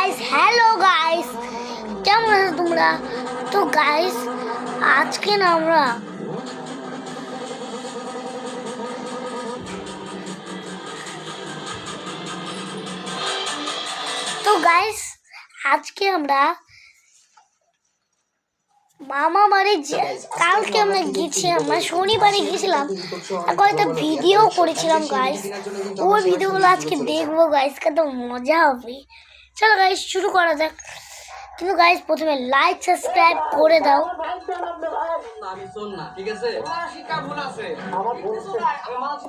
Guys, hello guys, কেমন আছো তোমরা? তো গাইস, আজকে না আমরা মামা বাড়ি কালকে আমরা গেছিলাম, মানে শনিবারে গেছিলাম, কয়েকটা ভিডিও করেছিলাম গাইস। ওই ভিডিওগুলো আজকে দেখবো গাইস, কত মজা হবে। চলো গাইস শুরু করা যাক। কিন্তু গাইস প্রথমে লাইক সাবস্ক্রাইব করে দাও।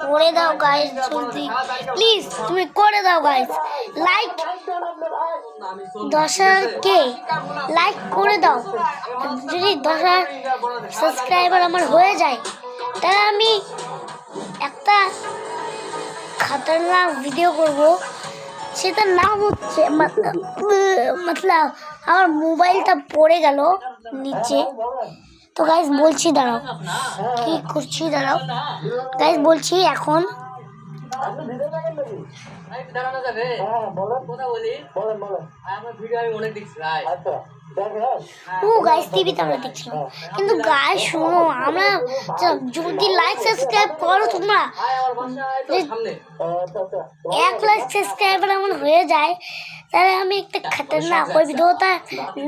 করে দাও গাইস, জলদি প্লিজ তুমি করে দাও গাইস। লাইক 10,000কে লাইক করে দাও। যদি 10,000 সাবস্ক্রাইবার আমার হয়ে যায়, তাহলে আমি একটা খতরনাক ভিডিও করব। সেটার নাম হচ্ছে মতলব আমার মোবাইলটা পড়ে গেল নিচে। তো গাইস বলছি, দাঁড়াও কি করছি, দাঁড়াও গাইস বলছি এখন। ও গাইস টিভিতে আমরা দেখছিলাম। কিন্তু গাইস শোনো, আমরা যদি লাইক সাবস্ক্রাইব করো তোমরা, 1 লাখ সাবস্ক্রাইবার আমার হয়ে যায়, তাহলে আমি একটা খতরনাক ওই ভিডিওটার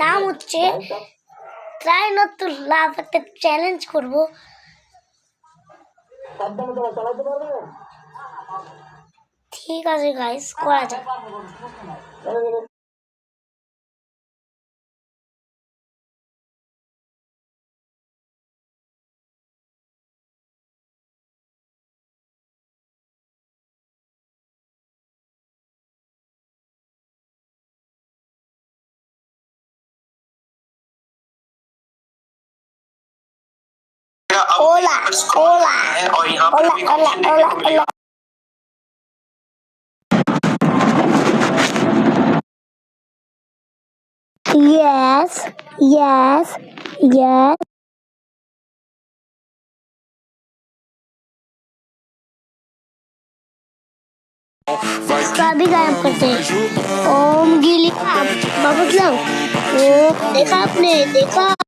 নাম হচ্ছে ট্রাই নট টু লাভ, একটা চ্যালেঞ্জ করবো। ঠিক আছে গাইস, করা যাক। Hola, hola, hola, hola, hola, hola. Yes, yes, yes. सभी गायब करते हैं। ओम गिली बाबा, ओ देखा आपने, देखा।